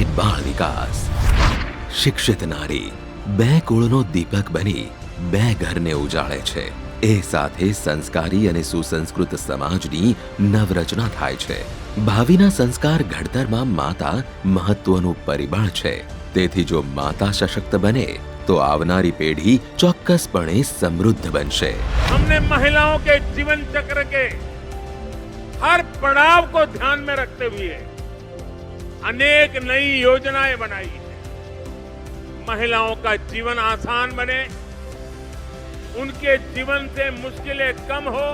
અને બાળ વિકાસ. શિક્ષિત નારી બે કુળનો દીપક બની બે ઘરને ઉજાળે છે. એ સાથે સંસ્કારી અને સુસંસ્કૃત સમાજની નવરચના થાય છે. ભાવિના સંસ્કાર ઘડતરમાં માતા મહત્વનું પરિબળ છે. તેથી જો માતા સશક્ત બને तो आवनारी पीढ़ी चौक्कसपणे समृद्ध बनशे. हमने महिलाओं के जीवन चक्र के हर पड़ाव को ध्यान में रखते हुए अनेक नई योजनाएं बनाई है. महिलाओं का जीवन आसान बने, उनके जीवन से मुश्किलें कम हो,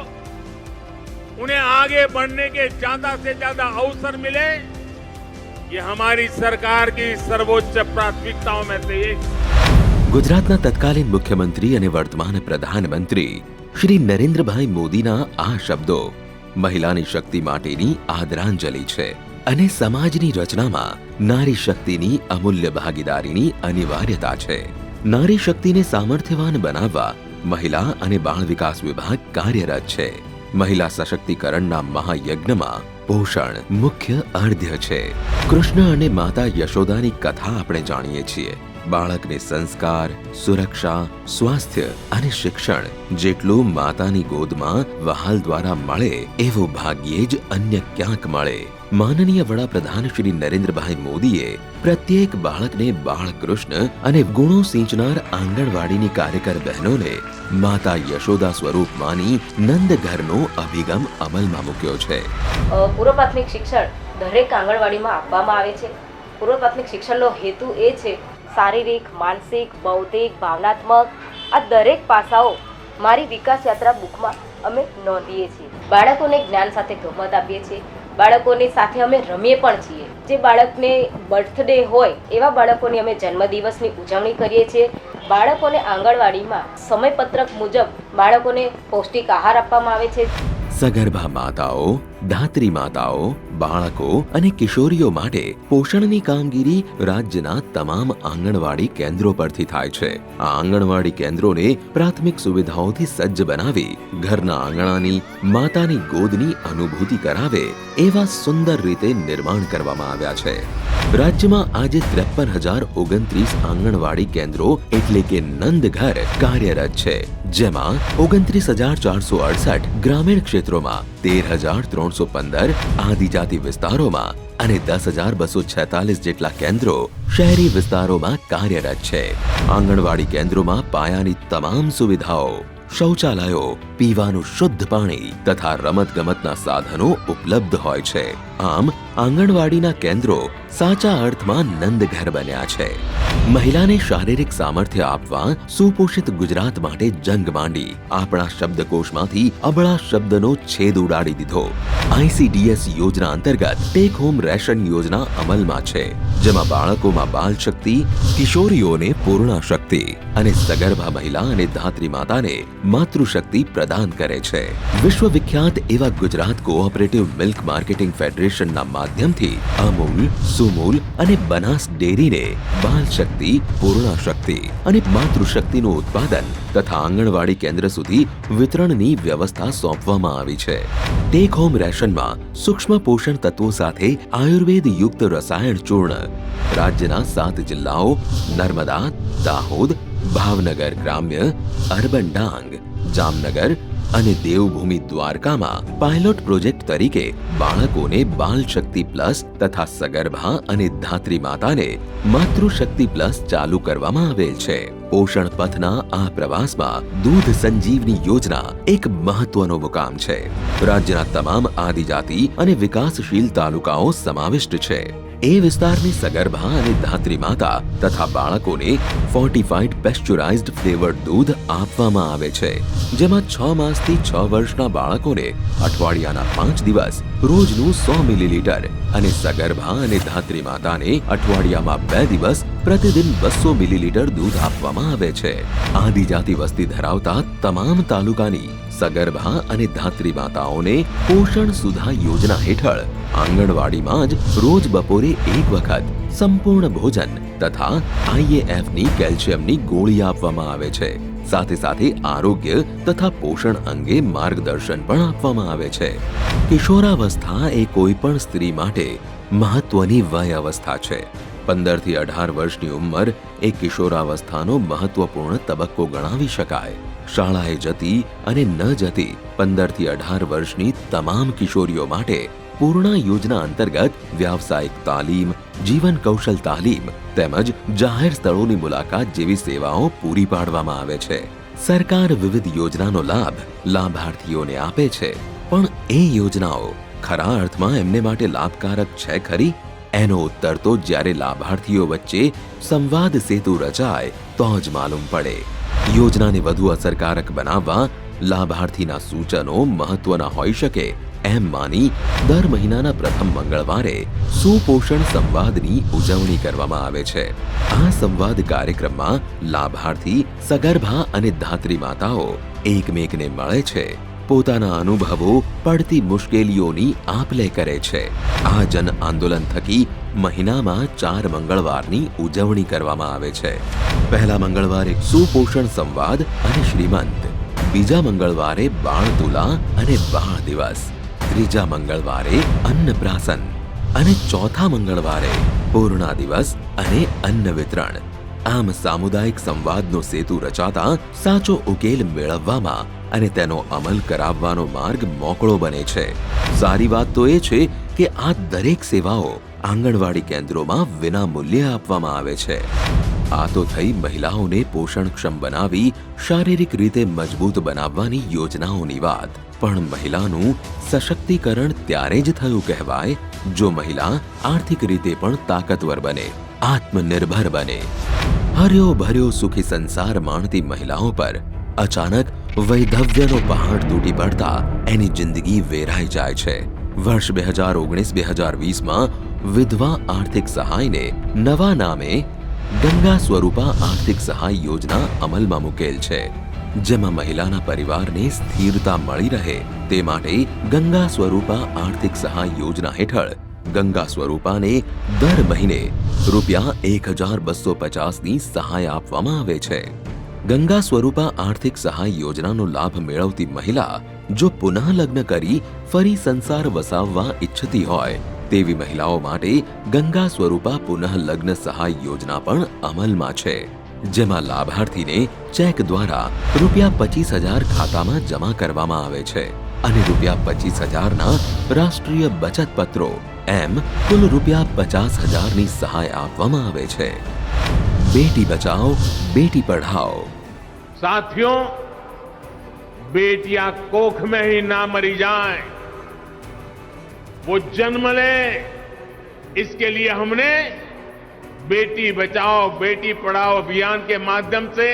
उन्हें आगे बढ़ने के ज्यादा से ज्यादा अवसर मिले, ये हमारी सरकार की सर्वोच्च प्राथमिकताओं में से एक. ગુજરાતના તત્કાલીન મુખ્યમંત્રી અને વર્તમાન પ્રધાનમંત્રી શ્રી નરેન્દ્રભાઈ મોદીના આ શબ્દો મહિલાની શક્તિ માટેની આદરાંજલિ છે અને સમાજની રચનામાં નારી શક્તિની અમૂલ્ય ભાગીદારીની અનિવાર્યતા છે. નારી શક્તિને સામર્થ્યવાન બનાવવા મહિલા અને બાળ વિકાસ વિભાગ કાર્યરત છે. મહિલા સશક્તિકરણના મહાયજ્ઞમાં પોષણ મુખ્ય અર્ધ્ય છે. કૃષ્ણ અને માતા યશોદાની કથા આપણે જાણીએ છીએ. બાળકને સંસ્કાર, સુરક્ષા, સ્વાસ્થ્ય અને શિક્ષણ જેટલું માતાની ગોદમાં વહાલ દ્વારા મળે એવું ભાગ્યે જ અન્ય ક્યાંક મળે. માનનીય વડાપ્રધાન શ્રી નરેન્દ્રભાઈ મોદીએ પ્રત્યેક બાળકને બાળકૃષ્ણ અને ગુણો સિંચનાર આંગણવાડીની કાર્યકર બહેનોને માતા યશોદા સ્વરૂપ માની નંદઘરનો અભિગમ અમલમાં મૂક્યો છે. પૂર્વ પ્રાથમિક શિક્ષણ દરેક આંગણવાડીમાં આપવામાં આવે છે. પૂર્વ પ્રાથમિક શિક્ષણનો હેતુ એ છે શારીરિક, માનસિક, બૌદ્ધિક, ભાવનાત્મક આ દરેક પાસાઓ મારી વિકાસ યાત્રા બુકમાં અમે નોંધીએ છીએ. બાળકોને જ્ઞાન સાથે ગમત આપીએ છીએ. બાળકોની સાથે અમે રમીએ પણ છીએ. જે બાળકને બર્થડે હોય એવા બાળકોની અમે જન્મદિવસની ઉજવણી કરીએ છીએ. બાળકોને આંગણવાડીમાં સમયપત્રક મુજબ બાળકોને પૌષ્ટિક આહાર આપવામાં આવે છે. સગર્ભા માતાઓ, ધાત્રી માતાઓ, બાળકો અને કિશોરીઓ માટે પોષણની કામગીરી રાજ્યના તમામ આંગણવાડી કેન્દ્રો પરથી થાય છે. આ આંગણવાડી કેન્દ્રોને પ્રાથમિક સુવિધાઓથી સજ્જ બનાવી ઘરના આંગણાની માતાની ગોદની અનુભૂતિ કરાવે એવા સુંદર રીતે નિર્માણ કરવામાં આવ્યા છે. રાજ્યમાં આજે 53,029 આંગણવાડી કેન્દ્રો એટલે કે નંદઘર કાર્યરત છે. જેમાં 29,468 ગ્રામીણ ક્ષેત્રોમાં, 13,315 આદિજાતિ વિસ્તારોમાં અને 10,246 જેટલા કેન્દ્રો શહેરી વિસ્તારોમાં કાર્યરત છે. આંગણવાડી કેન્દ્રોમાં પાયાની તમામ સુવિધાઓ, શૌચાલયો, પીવાનું શુદ્ધ પાણી તથા રમતગમતના સાધનો ઉપલબ્ધ હોય છે. આમ આંગણવાડીના કેન્દ્રો સાચા અર્થમાં નંદઘર બન્યા છે. મહિલાને શારીરિક સામર્થ્ય આપવા સુપોષિત ગુજરાત માટે જંગ માંડી આપણા શબ્દકોશમાંથી અબળા શબ્દનો છેદ ઉડાડી દીધો. ICDS યોજના અંતર્ગત ટેક હોમ રેશન યોજના અમલમાં છે, જેમાં બાળકોમાં બાલ શક્તિ, કિશોરીઓને પૂર્ણા શક્તિ અને સગર્ભા મહિલા અને ધાત્રી માતાને માતૃશક્તિ પ્રદાન કરે છે. વિશ્વવિખ્યાત એવા ગુજરાત કોઓપરેટિવ મિલ્ક માર્કેટિંગ ફેડરેશનના માધ્યમથી અમૂલ, સુમૂલ અને બનાસ ડેરીને બાલ શક્તિ, પૂર્ણા શક્તિ અને માતૃશક્તિનું ઉત્પાદન તથા આંગણવાડી કેન્દ્ર સુધી વિતરણની વ્યવસ્થા સોંપવામાં આવી છે. ટેક હોમ રેશનમાં સૂક્ષ્મ પોષણ તત્વો સાથે આયુર્વેદ યુક્ત રસાયણ ચૂર્ણ રાજ્યના 7 જિલ્લાઓ નર્મદા, દાહોદ, ભાવનગર ગ્રામ્ય, અર્બન ડાંગ, જામનગર અને દેવભૂમિ દ્વારકામાં પાયલોટ પ્રોજેક્ટ તરીકે બાળકોને બાલ શક્તિ પ્લસ તથા સગર્ભા અને ધાત્રી માતાને માતૃશક્તિ પ્લસ ચાલુ કરવામાં આવેલ છે. પોષણ પથના આ પ્રવાસમાં દૂધ સંજીવની યોજના એક મહત્વનો મુકામ છે. રાજ્યના તમામ આદિજાતિ અને વિકાસશીલ તાલુકાઓ સમાવિષ્ટ છે. એ વિસ્તારની સગર્ભા અને ધાત્રી માતા તથા બાળકોને ફોર્ટિફાઈડ પેસ્ચ્યુરાઇઝ્ડ ફ્લેવર્ડ દૂધ આપવામાં આવે છે, જેમાં 6 માસથી 6 વર્ષના બાળકોને અઠવાડિયાના 5 દિવસ રોજનું 100 મિલીલીટર અને સગર્ભા અને ધાત્રી માતાને અઠવાડિયામાં 2 દિવસ પ્રતિદિન 200 મિલીલીટર દૂધ આપવામાં આવે છે. આદિજાતિ વસ્તી ધરાવતા તમામ તાલુકાની સગર્ભા અને ધાત્રી માતાઓને પોષણ સુધા યોજના હેઠળ આંગણવાડીમાં જ રોજ બપોરે 1 વખત સંપૂર્ણ ભોજન તથા IAFની કેલ્શિયમની ગોળી આપવામાં આવે છે. સાથે સાથે આરોગ્ય તથા પોષણ અંગે માર્ગદર્શન પણ આપવામાં આવે છે. કિશોરાવસ્થા એ કોઈ પણ સ્ત્રી માટે મહત્વની વય અવસ્થા છે. 15 થી 18 વર્ષની ઉંમર એ કિશોરાવસ્થાનો મહત્વપૂર્ણ તબક્કો ગણાવી શકાય. શાળાએ જતી અને ન જતી 15 થી 18 વર્ષની તમામ કિશોરીઓ માટે પૂર્ણા યોજના અંતર્ગત વ્યાવસાયિક તાલીમ, જીવન કૌશલ તાલીમ તેમજ જાહેર સ્થળોની મુલાકાત જેવી સેવાઓ પૂરી પાડવામાં આવે છે. સરકાર વિવિધ યોજનાનો લાભ લાભાર્થીઓને આપે છે, પણ એ યોજનાઓ ખરા અર્થમાં એમને માટે લાભકારક છે ખરી? એનો ઉત્તર તો જ્યારે લાભાર્થીઓ વચ્ચે સંવાદ સેતુ રચાય તો જ માલુમ પડે. યોજનાને વધુ અસરકારક બનાવવા લાભાર્થીના સૂચનો મહત્વના હોઈ શકે એમ માની દર મહિનાના પ્રથમ મંગળવારે સુપોષણ સંવાદની ઉજવણી કરવામાં આવે છે. આ સંવાદ કાર્યક્રમમાં લાભાર્થી, સગર્ભા અને ધાત્રી માતાઓ એકમેકને મળે છે, પોતાના અનુભવો, પડતી મુશ્કેલીઓની આપ-લે કરે છે. આ જન આંદોલન થકી મહિનામાં 4 મંગળવારની ઉજવણી કરવામાં આવે છે. પહેલા મંગળવારે સુપોષણ સંવાદ અને શ્રીમંત, બીજા મંગળવારે બાળ તુલા અને બાળ દિવસ, ત્રીજા મંગળવારે અન્નપ્રાશન અને ચોથા મંગળવારે પૂર્ણા દિવસ અને અન્ન વિતરણ. આમ સામુદાયિક સંવાદનો સેતુ રચાતા સાચો ઉકેલ મેળવવામાં અને તેનો અમલ કરાવવાનો માર્ગ મોકળો બને છે. સારી વાત તો એ છે કે આ દરેક સેવાઓ આંગણવાડી કેન્દ્રોમાં વિના મૂલ્યે આપવામાં આવે છે. આ તો થઈ મહિલાઓને પોષણક્ષમ બનાવી શારીરિક રીતે મજબૂત બનાવવાની યોજનાઓની વાત. પણ મહિલાનું સશક્તિકરણ ત્યારે જ થયું કહેવાય જો મહિલા આર્થિક રીતે પણ તાકાતવર બને, આત્મનિર્ભર બને. હર્યો ભર્યો સુખી સંસાર માણતી મહિલાઓ પર અચાનક વૈધવ્યનો પહાડ તૂટી પડતા એની જિંદગી વેરાઈ જાય છે. વર્ષ 2019-2020માં વિધવા આર્થિક સહાયને નવા નામે ગંગા સ્વરૂપા આર્થિક સહાય યોજના અમલમાં મૂકેલ છે, જેમાં મહિલાના પરિવારને સ્થિરતા મળી રહે તે માટે ગંગા સ્વરૂપા આર્થિક સહાય યોજના હેઠળ ગંગા સ્વરૂપાને દર મહિને ₹1,250ની સહાય આપવામાં આવે છે. ગંગા સ્વરૂપા આર્થિક સહાય યોજનાનો લાભ મેળવતી મહિલા જો પુનઃ લગ્ન કરી ફરી સંસાર વસાવવા ઈચ્છતી હોય તેવી મહિલાઓ માટે ગંગા સ્વરૂપા પુનઃ લગ્ન સહાય યોજના પણ અમલમાં છે, જેમાં લાભાર્થીને ચેક દ્વારા ₹25,000 ખાતામાં જમા કરવામાં આવે છે અને ₹25,000ના રાષ્ટ્રીય બચત પત્રો એમ કુલ ₹50,000ની સહાય આપવામાં આવે છે. બેટી બચાઓ, બેટી પઢાઓ. साथियों, बेटियां कोख में ही ना मरी जाएं, वो जन्म ले, इसके लिए हमने बेटी बचाओ बेटी पढ़ाओ अभियान के माध्यम से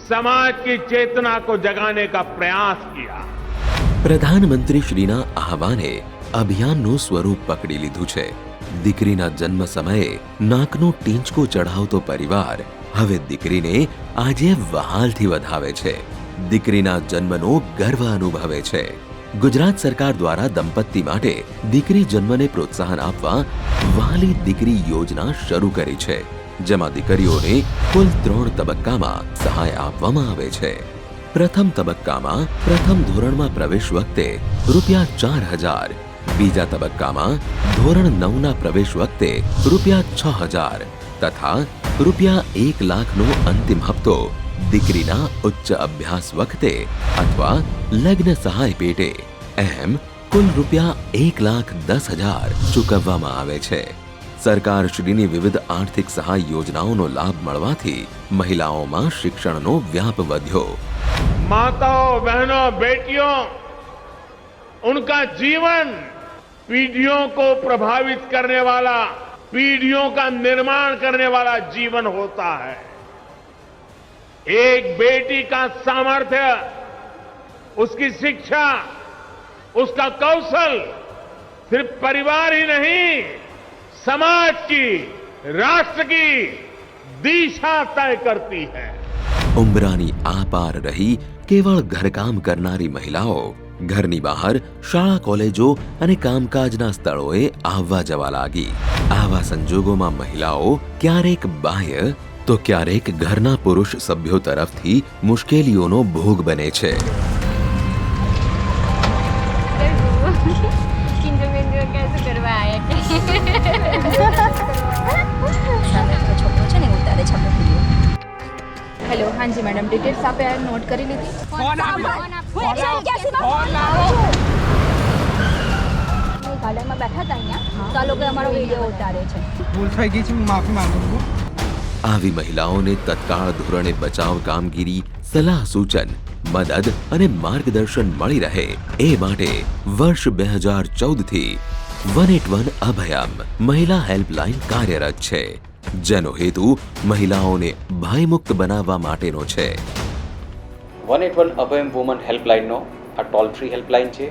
समाज की चेतना को जगाने का प्रयास किया. પ્રધાનમંત્રી શ્રીના આહવાને અભિયાનનું સ્વરૂપ પકડી લીધું છે. દીકરીના જન્મ સમયે નાકનું ટીંચકું ચઢાવતો પરિવાર હવે દીકરીને આજે વહાલથી વધાવે છે, દીકરીના જન્મનો ગર્વ અનુભવે છે. ગુજરાત સરકાર દ્વારા દંપતી માટે દીકરી જન્મને પ્રોત્સાહન આપવા વહાલી દીકરી યોજના શરૂ કરી છે, જેમાં દીકરીઓને કુલ 3 તબક્કામાં સહાય આપવામાં આવે છે. પ્રથમ તબક્કામાં પ્રથમ ધોરણમાં પ્રવેશ વખતે ₹4,000, બીજા તબક્કામાં ધોરણ 9ના પ્રવેશ વખતે ₹6,000 તથા ₹1,00,000નો અંતિમ હપ્તો દીકરીના ઉચ્ચ અભ્યાસ વખતે અથવા લગ્ન સહાય પેટે એમ કુલ ₹1,10,000 ચૂકવવામાં આવે છે. સરકારશ્રીની વિવિધ આર્થિક સહાય યોજનાઓનો લાભ મળવાથી મહિલાઓમાં શિક્ષણનો વ્યાપ વધ્યો. माताओं, बहनों, बेटियों, उनका जीवन पीढ़ियों को प्रभावित करने वाला, पीढ़ियों का निर्माण करने वाला जीवन होता है. एक बेटी का सामर्थ्य, उसकी शिक्षा, उसका कौशल सिर्फ परिवार ही नहीं, समाज की, राष्ट्र की दिशा तय करती है. ઉંબરાની આ પાર રહી કેવળ ઘરકામ કરનારી મહિલાઓ ઘરની બહાર શાળા, કોલેજો અને કામકાજના સ્થળોએ આવવા જવા લાગી. આવા સંજોગોમાં મહિલાઓ ક્યારેક બાહ્ય તો ક્યારેક ઘરના પુરુષ સભ્યો તરફથી મુશ્કેલીઓનો ભોગ બને છે. किंजो कैसे करवाया હેલો, हाँ जी मैडम, डिटेल्स आप नोट કરી લીધી? ગાર્ડનમાં બેઠા હતા અહીંયા, તો આ લોકો અમારો વિડીયો ઉતારે છે. ભૂલ થઈ ગઈ છે, હું માફી માંગુ છું. આવી મહિલાઓને તત્કાળ ધોરણે બચાવ કામગીરી, સલાહ સૂચન, મદદ અને માર્ગદર્શન મળી રહે એ માટે વર્ષ 2014 થી 181 અભયમ મહિલા હેલ્પલાઇન કાર્યરત છે, જેનો હેતુ મહિલાઓને ભયમુક્ત બનાવવા માટેનો છે. 181 અભયમ વુમન હેલ્પલાઇનનો આ ટોલ ફ્રી હેલ્પલાઇન છે.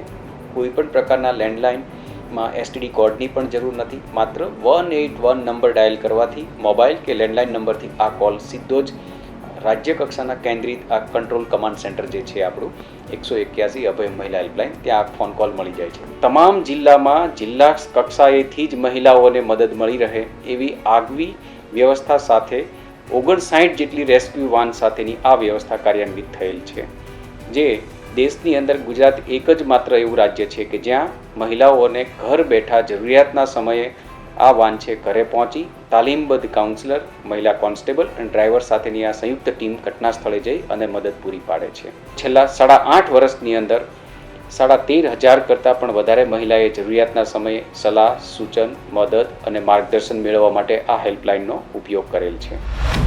કોઈ પણ પ્રકારના લેન્ડલાઇનમાં એસટીડી કોડની પણ જરૂર નથી. માત્ર 181 નંબર ડાયલ કરવાથી મોબાઈલ કે લેન્ડલાઇન નંબરથી આ કોલ સીધો જ રાજ્ય કક્ષાના કેન્દ્રિત આ કંટ્રોલ કમાન્ડ સેન્ટર જે છે આપણું 181 અભયમ મહિલા હેલ્પલાઇન, ત્યાં ફોન કોલ મળી જાય છે. તમામ જિલ્લામાં જિલ્લા કક્ષાએથી જ મહિલાઓને મદદ મળી રહે એવી આગવી વ્યવસ્થા સાથે 59 જેટલી રેસ્ક્યુ વાન સાથેની આ વ્યવસ્થા કાર્યાન્વિત થયેલ છે, જે દેશની અંદર ગુજરાત એક જ માત્ર એવું રાજ્ય છે કે જ્યાં મહિલાઓને ઘર બેઠા જરૂરિયાતના સમયે આ વાન છે ઘરે પહોંચી તાલીમબદ્ધ કાઉન્સલર, મહિલા કોન્સ્ટેબલ અને ડ્રાઈવર સાથેની આ સંયુક્ત ટીમ ઘટના સ્થળે જઈ અને મદદ પૂરી પાડે છે. છેલ્લા 8.5 વર્ષની અંદર 13,500 કરતાં પણ વધારે મહિલાએ જરૂરિયાતના સમયે સલાહ, સૂચન, મદદ અને માર્ગદર્શન મેળવવા માટે આ હેલ્પલાઇનનો ઉપયોગ કરેલ છે.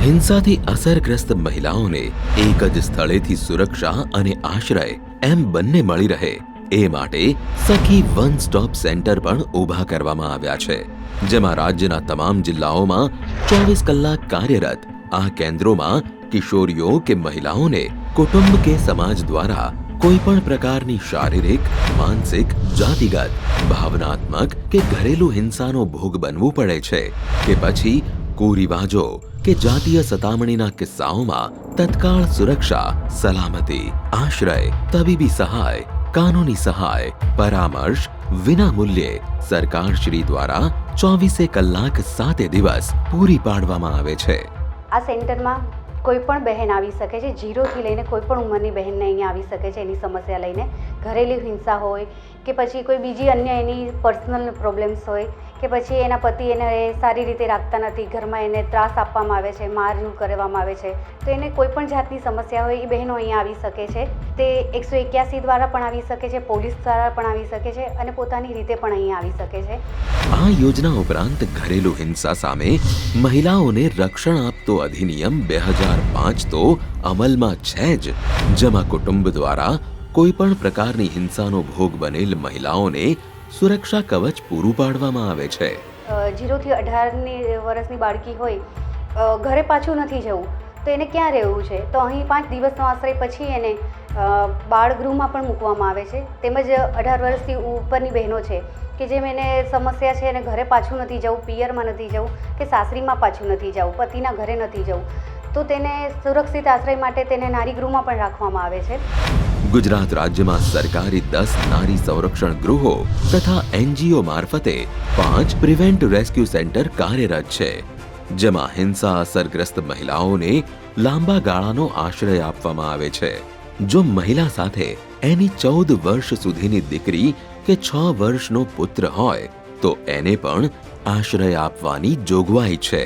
હિંસાથી અસરગ્રસ્ત મહિલાઓને એક જ સ્થળેથી સુરક્ષા અને આશ્રય એમ બંને મળી રહે એ માટે સખી વન સ્ટોપ સેન્ટર પણ ઊભા કરવામાં આવ્યા છે, જેમાં રાજ્યના તમામ જિલ્લાઓમાં 24 કલાક કાર્યરત આ કેન્દ્રોમાં કિશોરીઓ કે મહિલાઓને કુટુંબ કે સમાજ દ્વારા કોઈ પણ પ્રકારની શારીરિક, માનસિક, જાતિગત, ભાવનાત્મક કે ઘરેલું હિંસાનો ભોગ બનવું પડે છે કે પછી કુરિવાજો કે જાતીય સતામણીના કિસ્સાઓમાં તત્કાળ સુરક્ષા, સલામતી, આશ્રય, તબીબી સહાય, કાનૂની સહાય, પરામર્શ વિના મૂલ્યે સરકારશ્રી દ્વારા 24 કલાક 7 દિવસ પૂરી પાડવામાં આવે છે. આ સેન્ટરમાં કોઈ પણ બહેન આવી શકે છે, 0થી લઈને કોઈ પણ ઉંમરની બહેનને અહીંયા આવી શકે છે. એની સમસ્યા લઈને ઘરેલું હિંસા હોય કે પછી કોઈ બીજી અન્ય એની પર્સનલ પ્રોબ્લેમ્સ હોય કે પછી એના પતિ એને સારી રીતે રાખતા નથી, ઘરમાં એને ત્રાસ આપવામાં આવે છે, મારઝૂડ કરવામાં આવે છે, તો એને કોઈ પણ જાતની સમસ્યા હોય એ બહેનો અહીંયા આવી શકે છે. તે 181 દ્વારા પણ આવી શકે છે, પોલીસ દ્વારા પણ આવી શકે છે અને પોતાની રીતે પણ અહીંયા આવી શકે છે. આ યોજના ઉપરાંત ઘરેલું હિંસા સામે મહિલાઓને રક્ષણ આપતો અધિનિયમ 2005 તો અમલમાં છે જ, જેમાં કુટુંબ દ્વારા કોઈ પણ પ્રકારની હિંસાનો ભોગ બનેલ મહિલાઓને સુરક્ષા કવચ પૂરું પાડવામાં આવે છે. 0થી 18 વર્ષની બાળકી હોય, ઘરે પાછું નથી જવું, તો એને ક્યાં રહેવું છે? તો અહીં 5 દિવસનો આશ્રય પછી એને બાળગૃહમાં પણ મૂકવામાં આવે છે. તેમજ 18 વર્ષથી ઉપરની બહેનો છે કે જેમ એને સમસ્યા છે, એને ઘરે પાછું નથી જવું, પિયરમાં નથી જવું કે સાસરીમાં પાછું નથી જવું, પતિના ઘરે નથી જવું, તો તેને સુરક્ષિત આશ્રય માટે તેને નારીગૃહમાં પણ રાખવામાં આવે છે. ગુજરાત રાજ્યમાં સરકારી 10 નારી સંરક્ષણ ગૃહો તથા NGO મારફતે 5 પ્રિવેન્ટ રેસ્ક્યુ સેન્ટર કાર્યરત છે, જેમાં હિંસા અસરગ્રસ્ત મહિલાઓને લાંબા ગાળાનો આશ્રય આપવામાં આવે છે. જો મહિલા સાથે એની 14 વર્ષ સુધીની દીકરી કે 6 વર્ષનો પુત્ર હોય તો એને પણ આશ્રય આપવાની જોગવાઈ છે.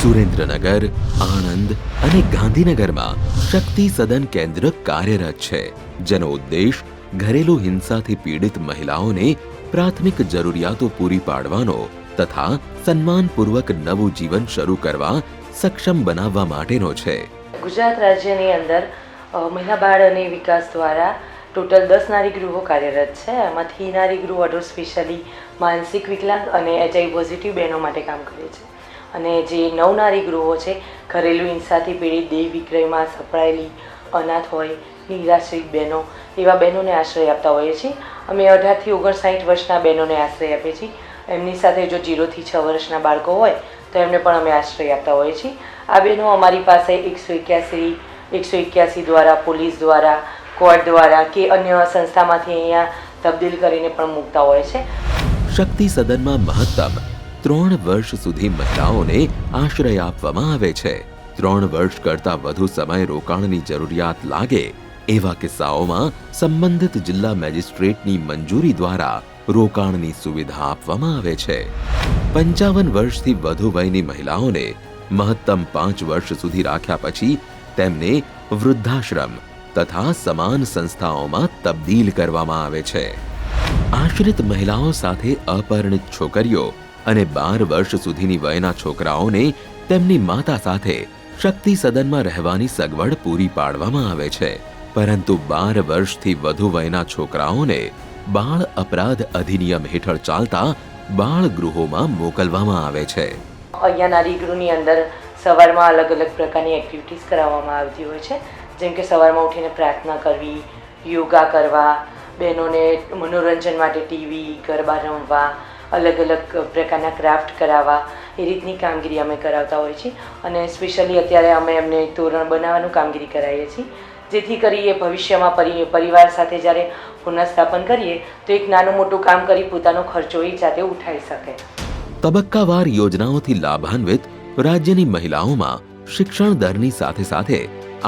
સુરેન્દ્રનગર, આણંદ અને ગાંધીનગરમાં શક્તિ સદન કેન્દ્ર કાર્યરત છે, જેનો ઉદ્દેશ ઘરેલું હિંસાથી પીડિત મહિલાઓને પ્રાથમિક જરૂરિયાતો પૂરી પાડવાનો તથા સન્માનપૂર્વક નવું જીવન શરૂ કરવા સક્ષમ બનાવવા માટેનો છે. ગુજરાત રાજ્યની અંદર મહિલા બાળ અને વિકાસ દ્વારા ટોટલ 10 નારી ગૃહો કાર્યરત છે. એમાંથી નારી ગૃહ અડોર સ્પેશિયલી માનસિક વિકલાંગ અને HIV પોઝિટિવ બહેનો માટે કામ કરે છે, અને જે 9 નારી ગૃહો છે ઘરેલું હિંસાથી પીડિત, દેહ વિક્રયમાં સપડાયેલી, અનાથ હોય, નિરાશ્રિત બહેનો, એવા બહેનોને આશ્રય આપતા હોઈએ છીએ. અમે 18 થી 59 વર્ષના બહેનોને આશ્રય આપીએ છીએ. એમની સાથે જો 0 થી 6 વર્ષના બાળકો હોય તો એમને પણ અમે આશ્રય આપતા હોઈએ છીએ. આ બહેનો અમારી પાસે 181 દ્વારા, પોલીસ દ્વારા, કોર્ટ દ્વારા કે અન્ય સંસ્થામાંથી અહીંયા તબદીલ કરીને પણ મૂકતા હોય છે. શક્તિ સદનમાં મહત્તમ 3 વર્ષ સુધી મહિલાઓને આશ્રય આપવામાં આવે છે. 3 વર્ષ કરતાં વધુ સમય રોકાણની જરૂરિયાત લાગે એવા કિસ્સાઓમાં સંબંધિત જિલ્લા મેજિસ્ટ્રેટની મંજૂરી દ્વારા રોકાણની સુવિધા આપવામાં આવે છે. 55 વર્ષથી વધુ વયની મહિલાઓને મહત્તમ 5 વર્ષ સુધી રાખ્યા પછી તેમને વૃદ્ધાશ્રમ તથા સમાન સંસ્થાઓમાં તબદીલ કરવામાં આવે છે. આશ્રિત મહિલાઓ સાથે અપરિણિત છોકરીઓ અને 12 વર્ષ સુધીની વયના છોકરાઓને તેમની માતા સાથે શક્તિ સદનમાં રહેવાની સગવડ પૂરી પાડવામાં આવે છે. પરંતુ 12 વર્ષથી વધુ વયના છોકરાઓને બાળ અપરાધ અધિનિયમ હેઠળ ચાલતા બાળ ગૃહોમાં મોકલવામાં આવે છે. અહીંયા નારી ગૃહની અંદર સવારમાં અલગ અલગ પ્રકારની એક્ટિવિટીઝ કરાવવામાં આવતી હોય છે, જેમ કે સવારમાં ઉઠીને પ્રાર્થના કરવી, યોગા કરવા, બહેનોને મનોરંજન માટે ટીવી, ગરબા રમવા, અલગ અલગ પ્રકારના ક્રાફ્ટ કરાવવા, એ રીતની કામગીરી અમે કરાવતા હોઈએ છીએ. અને સ્પેશિયલી અત્યારે અમે એમને તોરણ બનાવવાનું કામગીરી કરાવીએ છીએ, જેથી કરી એ ભવિષ્યમાં પરિવાર સાથે જ્યારે પુનઃસ્થાપન કરીએ તો એક નાનું મોટું કામ કરી પોતાનો ખર્ચો એ જાતે ઉઠાવી શકે. તબક્કાવાર યોજનાઓથી લાભાન્વિત રાજ્યની મહિલાઓમાં શિક્ષણ દરની સાથે સાથે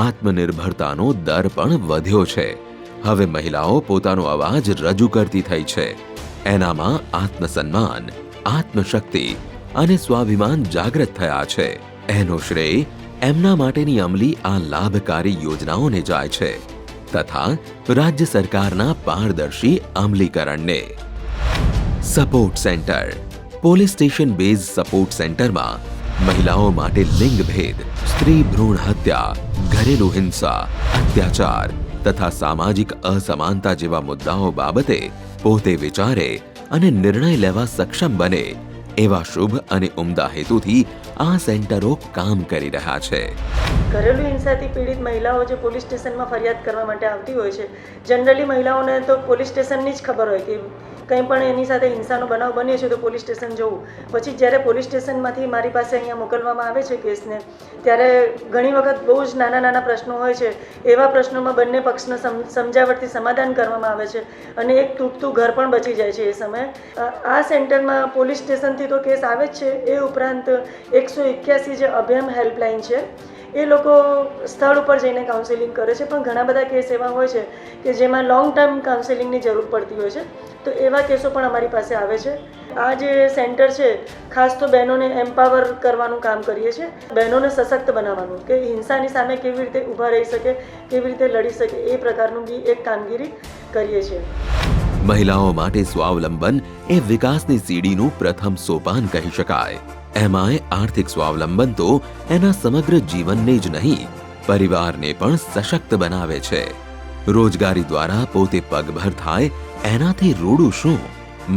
આત્મનિર્ભરતાનો દર પણ વધ્યો છે. હવે મહિલાઓ પોતાનો અવાજ રજૂ કરતી થઈ છે. એનામાં આત્મસન્માન, આત્મશક્તિ અને સ્વાભિમાન જાગૃત થયા છે. એનો શ્રેય એમના માટેની અમલી આ લાભકારી યોજનાઓને જાય છે તથા રાજ્ય સરકારના પારદર્શી અમલીકરણને. Support centre. Police station base support સેન્ટરમાં મહિલાઓ માટે લિંગ ભેદ, સ્ત્રી ભ્રૂણ હત્યા, ઘરેલુ હિંસા, અત્યાચાર તથા સામાજિક અસમાનતા જેવા મુદ્દાઓ બાબતે પોતે વિચારે અને નિર્ણય લેવા સક્ષમ બને એવા શુભ અને ઉમદા હેતુથી આ સેન્ટરો કામ કરી રહ્યા છે. ઘરેલુ હિંસાથી પીડિત મહિલાઓ જે પોલીસ સ્ટેશનમાં ફરિયાદ કરવા માટે આવતી હોય છે, જનરલી મહિલાઓને તો પોલીસ સ્ટેશનની જ ખબર હોય કે કંઈ પણ એની સાથે હિંસાનો બનાવ બન્યો છે તો પોલીસ સ્ટેશન જવું. પછી જ્યારે પોલીસ સ્ટેશનમાંથી મારી પાસે અહીંયા મોકલવામાં આવે છે કેસને, ત્યારે ઘણી વખત બહુ જ નાના નાના પ્રશ્નો હોય છે. એવા પ્રશ્નોમાં બંને પક્ષનો સમજાવટથી સમાધાન કરવામાં આવે છે અને એક તૂટતું ઘર પણ બચી જાય છે. એ સમયે આ સેન્ટરમાં પોલીસ સ્ટેશનથી તો કેસ આવે જ છે, એ ઉપરાંત 181 જે અભયમ હેલ્પલાઇન છે એ લોકો સ્થળ ઉપર જઈને કાઉન્સેલિંગ કરે છે. પણ ઘણા બધા કેસ એવા હોય છે કે જેમાં લોંગ ટર્મ કાઉન્સેલિંગની જરૂર પડતી હોય છે, તો એવા કેસો પણ અમારી પાસે આવે છે. આ જે સેન્ટર છે ખાસ તો બહેનોને એમ્પાવર કરવાનું કામ કરીએ છીએ, બહેનોને સશક્ત બનાવવાનું, કે હિંસાની સામે કેવી રીતે ઊભા રહી શકે, કેવી રીતે લડી શકે, એ પ્રકારનું બી એક કામગીરી કરીએ છીએ. મહિલાઓ માટે સ્વાવલંબન એ વિકાસની સીડીનું પ્રથમ સોપાન કહી શકાય. એમાંય આર્થિક સ્વાવલંબન તો એના સમગ્ર જીવનને જ નહીં, પરિવારને પણ સશક્ત બનાવે છે. રોજગારી દ્વારા પોતે પગભર થાય એનાથી રૂડું શું?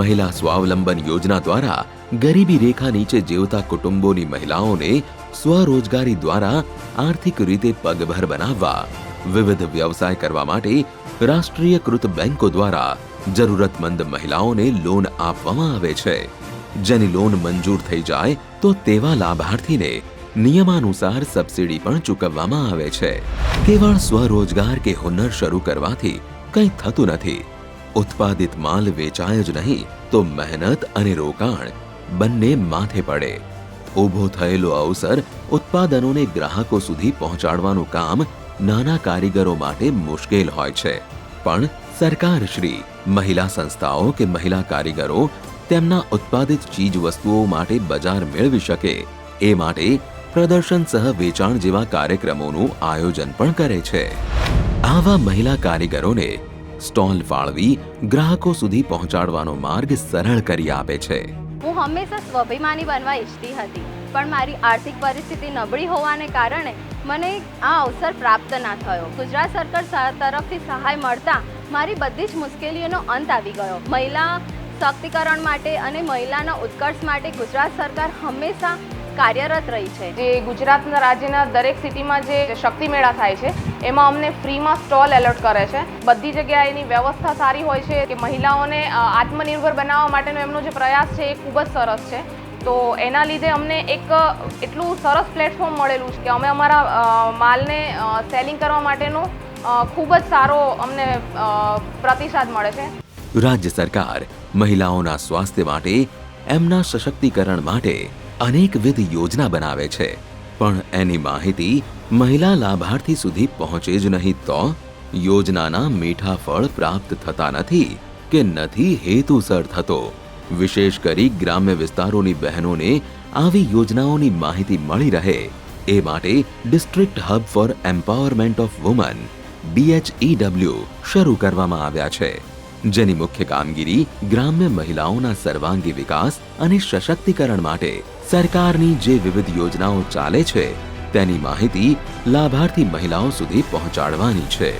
મહિલા સ્વાવલંબન યોજના દ્વારા ગરીબી રેખા નીચે જીવતા કુટુંબોની મહિલાઓને સ્વરોજગારી દ્વારા આર્થિક રીતે પગભર બનાવવા વિવિધ વ્યવસાય કરવા માટે રાષ્ટ્રીયકૃત બેંકો દ્વારા જરૂરતમંદ મહિલાઓને લોન આપવામાં આવે છે. જેની લોન મંજૂર થઈ જાય તો તેવા લાભાર્થીને નિયમાનુસાર સબસિડી પણ ચૂકવવામાં આવે છે. કેવળ સ્વરોજગાર કે હુનર શરૂ કરવાથી કંઈ થતું નથી. ઉત્પાદિત માલ વેચાય જ નહીં તો મહેનત અને રોકાણ બંને માથે પડે. ઊભો થયેલો અવસર ઉત્પાદનોને ગ્રાહકો સુધી પહોંચાડવાનું કામ નાના કારીગરો માટે મુશ્કેલ હોય છે. પણ સરકારશ્રી મહિલા સંસ્થાઓ કે મહિલા કારીગરો તેમના ઉત્પાદિત ચીજ વસ્તુઓ માટે બજાર મેળવી શકે એ માટે પ્રદર્શન સહ વેચાણ જેવા કાર્યક્રમોનું આયોજન પણ કરે છે. આવા મહિલા કારીગરોને સ્ટોલ ફાળવી ગ્રાહકો સુધી પહોંચાડવાનો માર્ગ સરળ કરી આપે છે. હું હંમેશા સ્વાભિમાની બનવા ઈચ્છતી હતી, પણ મારી આર્થિક પરિસ્થિતિ નબળી હોવાને કારણે મને આ અવસર પ્રાપ્ત ના થયો. ગુજરાત સરકાર તરફથી સહાય મળતા મારી બધી જ મુશ્કેલીઓનો અંત આવી ગયો. મહિલા સશક્તિકરણ માટે અને મહિલાના ઉત્કર્ષ માટે ગુજરાત સરકાર હંમેશા કાર્યરત રહી છે. જે ગુજરાતના રાજ્યના દરેક સિટીમાં જે શક્તિ મેળા થાય છે એમાં અમને ફ્રીમાં સ્ટોલ એલોટ કરે છે. બધી જગ્યાએ એની વ્યવસ્થા સારી હોય છે કે મહિલાઓને આત્મનિર્ભર બનાવવા માટેનો એમનો જે પ્રયાસ છે એ ખૂબ જ સરસ છે. તો એના લીધે અમને એક એટલું સરસ પ્લેટફોર્મ મળેલું છે કે અમે અમારા માલને સેલિંગ કરવા માટેનો ખૂબ જ સારો અમને પ્રતિસાદ મળે છે. રાજ્ય સરકાર મહિલાઓના સ્વાસ્થ્ય માટે, એમના સશક્તિકરણ માટે અનેકવિધ યોજના બનાવે છે, પણ એની માહિતી મહિલા લાભાર્થી સુધી પહોંચે જ નહીં તો યોજનાના મીઠા ફળ પ્રાપ્ત થતા નથી કે નથી હેતુસર થતો. વિશેષ કરી ગ્રામ્ય વિસ્તારોની બહેનોને આવી યોજનાઓની માહિતી મળી રહે એ માટે district hub four empowerment of woman DHEW શરૂ કરવામાં આવ્યા છે, જેની મુખ્ય કામગીરી ગ્રામ્ય મહિલાઓના સર્વાંગી વિકાસ અને સશક્તિકરણ માટે સરકારની જે વિવિધ યોજનાઓ ચાલે છે તેની માહિતી લાભાર્થી મહિલાઓ સુધી પહોંચાડવાની છે.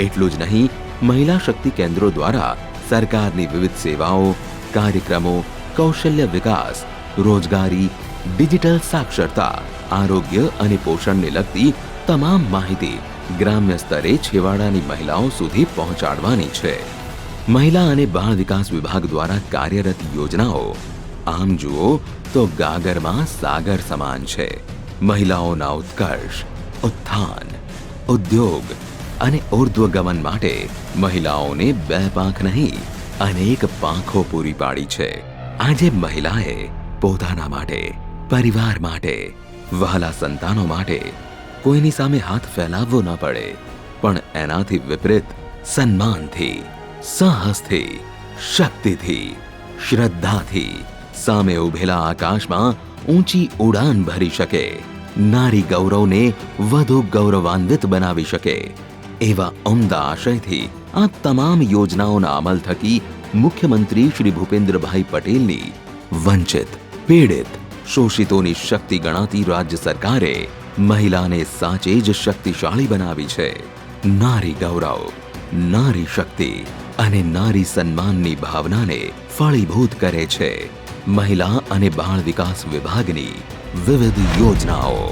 એટલું જ નહીં, મહિલા શક્તિ કેન્દ્રો દ્વારા સરકારની વિવિધ સેવાઓ, કાર્યક્રમો, કૌશલ્ય વિકાસ, રોજગારી, ડિજિટલ સાક્ષરતા, આરોગ્ય અને પોષણને લગતી તમામ માહિતી ગ્રામ્ય સ્તરે છેવાડાની મહિલાઓ સુધી પહોંચાડવાની છે. મહિલા અને બાળ વિકાસ વિભાગ દ્વારા કાર્યરત યોજનાઓ આમ જુઓ તો ગાગરમાં સાગર સમાન છે. મહિલાઓના ઉત્કર્ષ, ઉત્થાન, ઉદ્યોગ અને ઉર્ધ્વગમન માટે મહિલાઓને 2 પાંખ નહીં, અનેક પાંખો પૂરી પાડી છે. આજે મહિલાએ પોતાના માટે, પરિવાર માટે, વહાલા સંતાનો માટે કોઈની સામે હાથ ફેલાવવો ન પડે, પણ એનાથી વિપરીત સન્માનથી, સાહસથી, શક્તિથી, શ્રદ્ધાથી સામે ઉભેલા આકાશમાં ઊંચી ઉડાન ભરી શકે, નારી ગૌરવને વધુ ગૌરવાન્વિત બનાવી શકે, એવા ઉમદા આશયથી આ તમામ યોજનાઓના અમલ થકી મુખ્યમંત્રી શ્રી ભૂપેન્દ્રભાઈ પટેલની વંચિત, પીડિત, શોષિતોની શક્તિ ગણાતી રાજ્ય સરકારે મહિલાને સાચે જ શક્તિશાળી બનાવી છે. નારી ગૌરવ, નારી શક્તિ અને નારી સન્માનની ભાવનાને ફળીભૂત કરે છે મહિલા અને બાળ વિકાસ વિભાગની વિવિધ યોજનાઓ.